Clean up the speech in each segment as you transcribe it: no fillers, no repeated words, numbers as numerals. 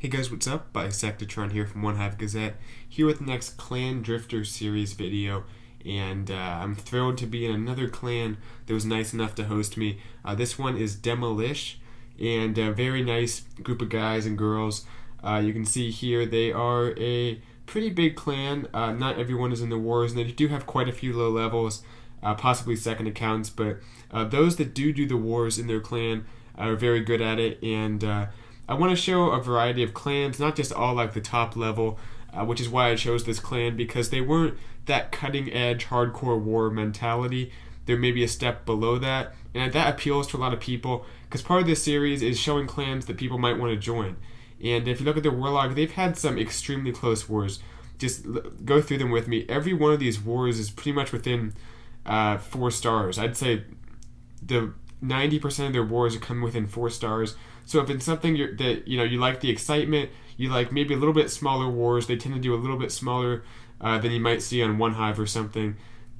Hey guys, what's up? Bisectatron here from OneHive Gazette, here with the next Clan Drifter series video, and I'm thrilled to be in another clan that was nice enough to host me. This one is DEMOLISH, and a very nice group of guys and girls. You can see here they are a pretty big clan. Not everyone is in the wars, and they do have quite a few low levels, possibly second accounts, but those that do the wars in their clan are very good at it, and I want to show a variety of clans, not just all like the top level, which is why I chose this clan, because they weren't that cutting edge hardcore war mentality. They're maybe a step below that, and that appeals to a lot of people, because part of this series is showing clans that people might want to join. And if you look at their war log, they've had some extremely close wars. Just go through them with me. Every one of these wars is pretty much within 4 stars. I'd say the 90% of their wars are coming within 4 stars. So if it's something that you like the excitement, you like maybe a little bit smaller wars, they tend to do a little bit smaller than you might see on OneHive or something,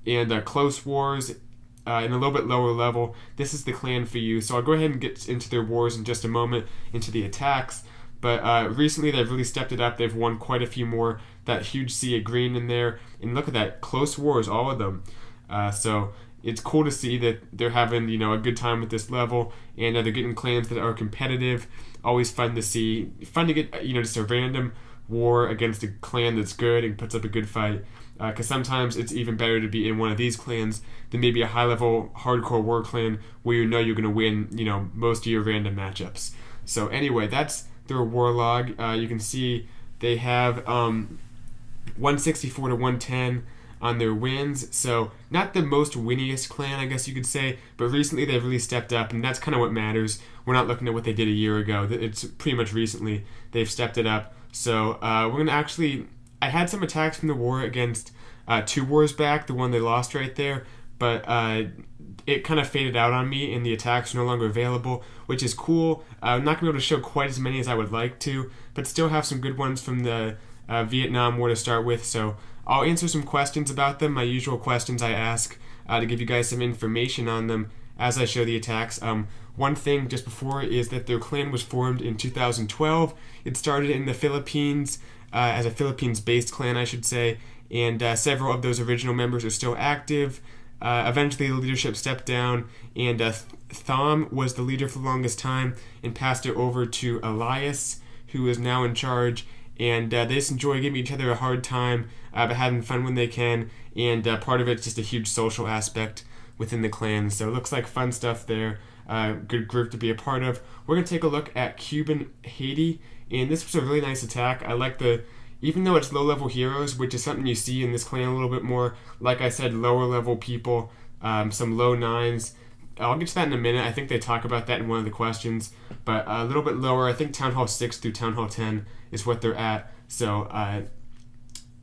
and close wars in a little bit lower level, this is the clan for you. So I'll go ahead and get into their wars in just a moment, into the attacks. But recently they've really stepped it up. They've won quite a few more. That huge sea of green in there, and look at that, close wars, all of them. So it's cool to see that they're having a good time with this level, and they're getting clans that are competitive. Always fun to see. Fun to get just a random war against a clan that's good and puts up a good fight. Because sometimes it's even better to be in one of these clans than maybe a high level hardcore war clan where you're going to win most of your random matchups. So anyway, that's their war log. You can see they have 164 to 110 on their wins, so not the most winniest clan, I guess you could say, but recently they've really stepped up, and that's kind of what matters. We're not looking at what they did a year ago. It's pretty much recently they've stepped it up. So we're going to I had some attacks from the war against 2 wars back, the one they lost right there, but it kind of faded out on me, and the attacks are no longer available, which is cool. I'm not going to be able to show quite as many as I would like to, but still have some good ones from the Vietnam War to start with, so I'll answer some questions about them, my usual questions I ask to give you guys some information on them as I show the attacks. One thing just before is that their clan was formed in 2012. It started in the Philippines as a Philippines-based clan, I should say, and several of those original members are still active. Eventually the leadership stepped down, and Thom was the leader for the longest time and passed it over to Elias, who is now in charge. And they just enjoy giving each other a hard time, but having fun when they can, and part of it's just a huge social aspect within the clan. So it looks like fun stuff there. Good group to be a part of. We're going to take a look at Cuban Haiti, and this was a really nice attack. I like even though it's low-level heroes, which is something you see in this clan a little bit more, like I said, lower-level people, some low 9s. I'll get to that in a minute. I think they talk about that in one of the questions, but a little bit lower. I think Town Hall 6 through Town Hall 10 is what they're at. So,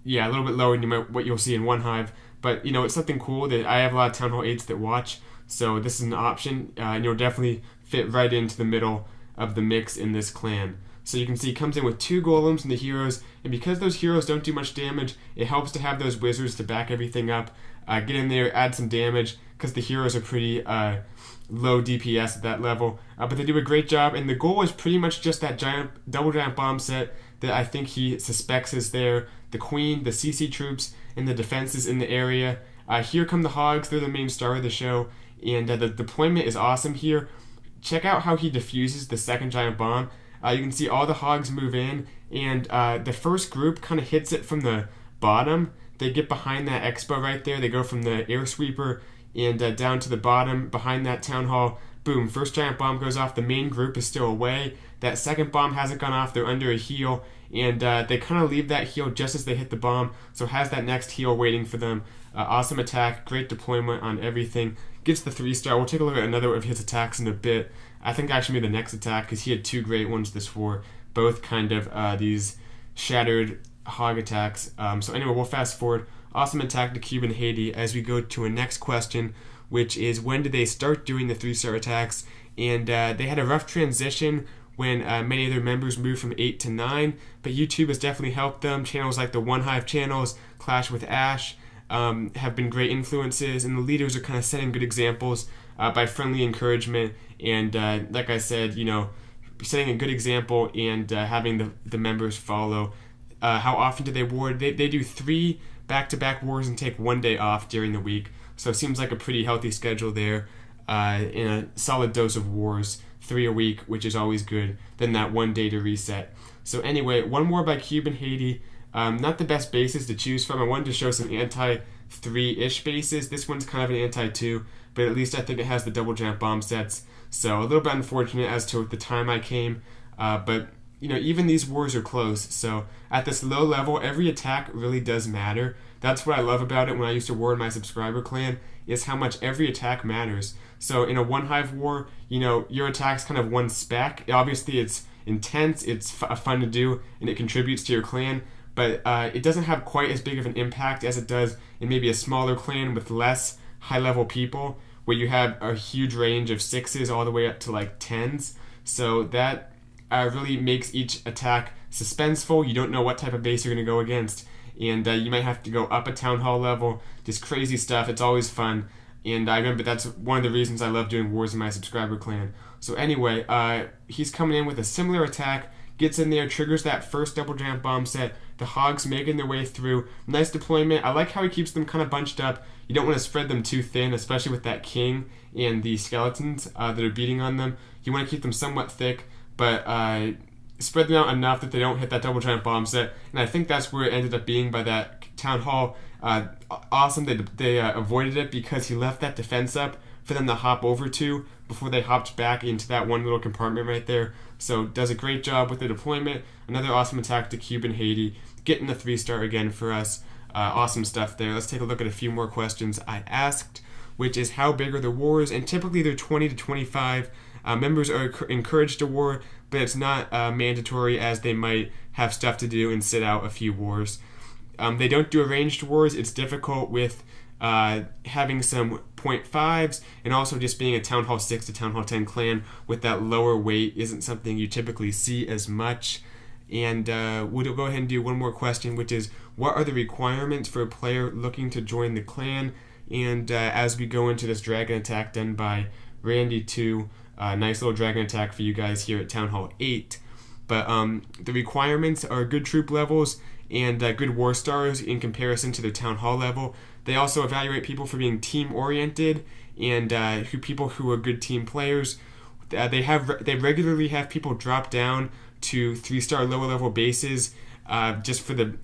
yeah, a little bit lower than what you'll see in OneHive. But, it's something cool that I have a lot of Town Hall 8s that watch, so this is an option, and you'll definitely fit right into the middle of the mix in this clan. So you can see it comes in with 2 golems and the heroes, and because those heroes don't do much damage, it helps to have those wizards to back everything up. Get in there, add some damage, because the heroes are pretty low DPS at that level. But they do a great job, and the goal is pretty much just that double giant bomb set that I think he suspects is there. The queen, the CC troops, and the defenses in the area. Here come the hogs. They're the main star of the show, and the deployment is awesome here. Check out how he diffuses the second giant bomb. You can see all the hogs move in, and the first group kind of hits it from the bottom. They get behind that expo right there. They go from the air sweeper and down to the bottom behind that town hall. Boom, first giant bomb goes off. The main group is still away. That second bomb hasn't gone off. They're under a heal, and they kind of leave that heal just as they hit the bomb, so has that next heal waiting for them. Awesome attack, great deployment on everything. Gets the 3-star. We'll take a look at another of his attacks in a bit. I think actually the next attack, because he had 2 great ones this war, both kind of these shattered hog attacks. So anyway, we'll fast forward. Awesome attack to Cuban Haiti as we go to a next question, which is when did they start doing the 3-star attacks? And they had a rough transition when many of their members moved from 8 to 9, but YouTube has definitely helped them. Channels like the OneHive channels, Clash with Ash, have been great influences, and the leaders are kind of setting good examples by friendly encouragement, and like I said, setting a good example and having the members follow. How often do they war? They do 3 back-to-back wars and take 1 day off during the week. So it seems like a pretty healthy schedule there. In a solid dose of wars, 3 a week, which is always good. Then that 1 day to reset. So anyway, one more by Cube and Haiti. Not the best bases to choose from. I wanted to show some anti-3-ish bases. This one's kind of an anti-2, but at least I think it has the double jump bomb sets. So a little bit unfortunate as to the time I came, but even these wars are close. So at this low level, every attack really does matter. That's what I love about it when I used to war in my subscriber clan, is how much every attack matters. So in a OneHive war, your attack's kind of one spec. Obviously it's intense, it's fun to do, and it contributes to your clan, but it doesn't have quite as big of an impact as it does in maybe a smaller clan with less high-level people, where you have a huge range of 6s all the way up to like 10s. So that really makes each attack suspenseful. You don't know what type of base you're going to go against, and you might have to go up a town hall level, just crazy stuff. It's always fun, and I remember that's one of the reasons I love doing wars in my subscriber clan. So anyway, he's coming in with a similar attack, gets in there, triggers that first double jump bomb set. The hogs making their way through. Nice deployment. I like how he keeps them kind of bunched up. You don't want to spread them too thin, especially with that king and the skeletons that are beating on them. You want to keep them somewhat thick, but spread them out enough that they don't hit that double giant bomb set. And I think that's where it ended up being by that town hall. Awesome. They avoided it because he left that defense up for them to hop over to before they hopped back into that one little compartment right there. So does a great job with the deployment. Another awesome attack to Cube and Haiti, getting the 3-star again for us. Awesome stuff there. Let's take a look at a few more questions I asked, which is how big are the wars? And typically they're 20 to 25. Members are encouraged to war, but it's not mandatory, as they might have stuff to do and sit out a few wars. They don't do arranged wars. It's difficult with having some 0.5s, and also just being a Town Hall 6 to Town Hall 10 clan with that lower weight isn't something you typically see as much. And we'll go ahead and do one more question, which is what are the requirements for a player looking to join the clan? And as we go into this dragon attack done by Randy2, nice little dragon attack for you guys here at Town Hall 8. But the requirements are good troop levels and good war stars in comparison to their Town Hall level. They also evaluate people for being team oriented and people who are good team players. They regularly have people drop down to 3-star lower level bases just for the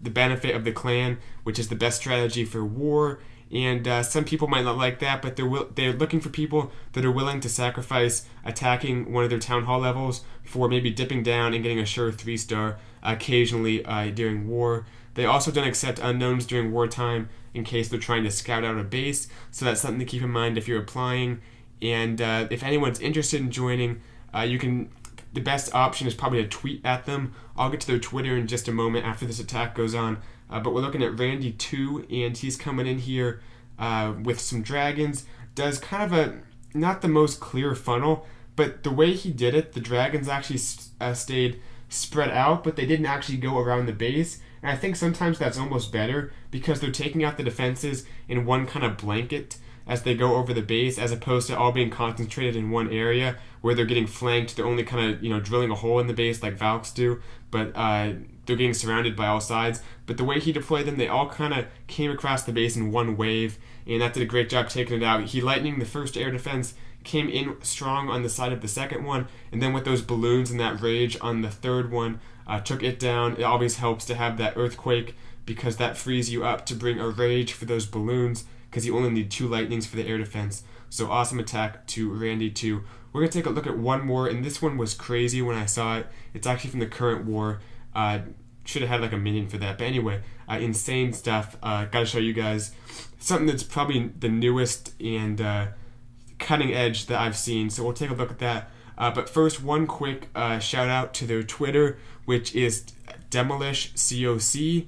benefit of the clan, which is the best strategy for war. And some people might not like that, but they're looking for people that are willing to sacrifice attacking one of their town hall levels for maybe dipping down and getting a sure 3-star occasionally during war. They also don't accept unknowns during wartime in case they're trying to scout out a base, so that's something to keep in mind if you're applying. And if anyone's interested in joining, the best option is probably to tweet at them. I'll get to their Twitter in just a moment after this attack goes on. But we're looking at Randy2, and he's coming in here with some dragons. Does kind of not the most clear funnel, but the way he did it, the dragons actually stayed spread out, but they didn't actually go around the base. And I think sometimes that's almost better because they're taking out the defenses in one kind of blanket as they go over the base, as opposed to all being concentrated in one area where they're getting flanked. They're only kind of drilling a hole in the base like Valks do, but they're getting surrounded by all sides. But the way he deployed them, they all kind of came across the base in one wave, and that did a great job taking it out. He lightning the first air defense, came in strong on the side of the second one, and then with those balloons and that rage on the third one, took it down. It always helps to have that earthquake because that frees you up to bring a rage for those balloons, because you only need 2 lightnings for the air defense. So awesome attack to Randy2. We're going to take a look at one more, and this one was crazy when I saw it. It's actually from the current war. Should have had like a minion for that. But anyway, insane stuff. Gotta show you guys something that's probably the newest and cutting edge that I've seen. So we'll take a look at that. But first, one quick shout out to their Twitter, which is DEMOLISH COC.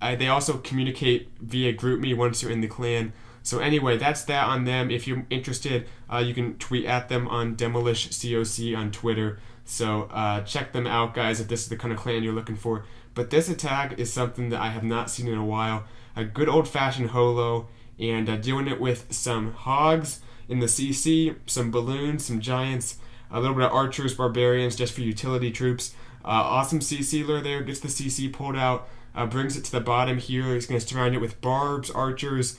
They also communicate via GroupMe once you're in the clan. So anyway, that's that on them. If you're interested, you can tweet at them on DEMOLISH COC on Twitter. So check them out, guys, if this is the kind of clan you're looking for. But this attack is something that I have not seen in a while. A good old-fashioned holo, and doing it with some hogs in the CC, some balloons, some giants. A little bit of archers, barbarians, just for utility troops. Awesome CC'ler there, gets the CC pulled out, brings it to the bottom here. He's going to surround it with barbs, archers.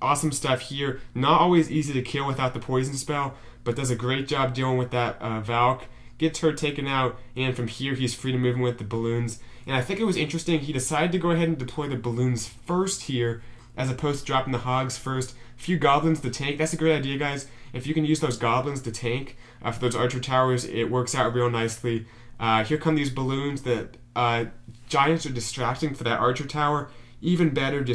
Awesome stuff here. Not always easy to kill without the poison spell, but does a great job dealing with that Valk. Gets her taken out, and from here he's free to move in with the balloons. And I think it was interesting, he decided to go ahead and deploy the balloons first here, as opposed to dropping the hogs first. A few goblins to tank. That's a great idea, guys. If you can use those goblins to tank for those archer towers, it works out real nicely. Here come these balloons that giants are distracting for that archer tower. Even better, and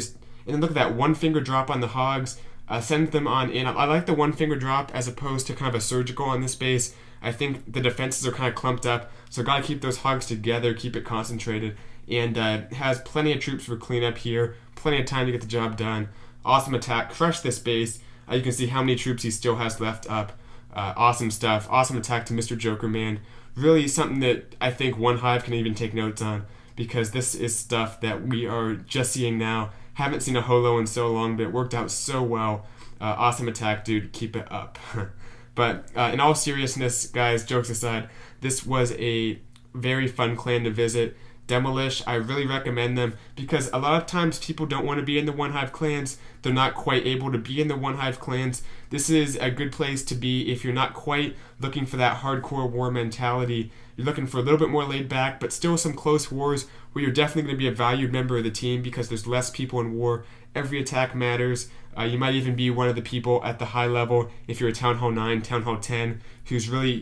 then look at that one finger drop on the hogs. Send them on in. I like the one finger drop as opposed to kind of a surgical on this base. I think the defenses are kind of clumped up, so gotta keep those hogs together, keep it concentrated, and has plenty of troops for cleanup here, plenty of time to get the job done. Awesome attack, crush this base. You can see how many troops he still has left up. Awesome stuff, awesome attack to Mr. Joker Man. Really something that I think OneHive can even take notes on, because this is stuff that we are just seeing now. Haven't seen a holo in so long, but it worked out so well. Awesome attack, dude. Keep it up. But in all seriousness, guys, jokes aside, this was a very fun clan to visit. Demolish, I really recommend them because a lot of times people don't want to be in the OneHive clans. They're not quite able to be in the OneHive clans. This is a good place to be if you're not quite looking for that hardcore war mentality. You're looking for a little bit more laid back, but still some close wars where you're definitely going to be a valued member of the team because there's less people in war. Every attack matters. You might even be one of the people at the high level, if you're a Town Hall 9, Town Hall 10, who's really,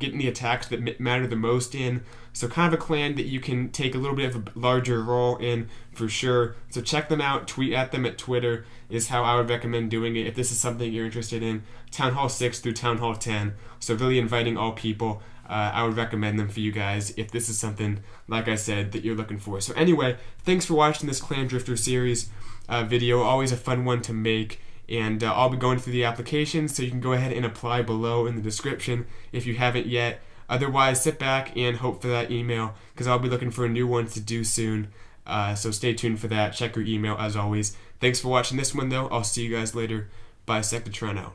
getting the attacks that matter the most in. So kind of a clan that you can take a little bit of a larger role in for sure. So check them out, tweet at them at Twitter is how I would recommend doing it if this is something you're interested in. Town Hall 6 through Town Hall 10. So really inviting all people. I would recommend them for you guys if this is something, like I said, that you're looking for. So anyway, thanks for watching this Clan Drifter series video. Always a fun one to make. And I'll be going through the applications, so you can go ahead and apply below in the description if you haven't yet. Otherwise, sit back and hope for that email, because I'll be looking for a new one to do soon. So stay tuned for that. Check your email as always. Thanks for watching this one, though. I'll see you guys later. Bye, Sectatron out.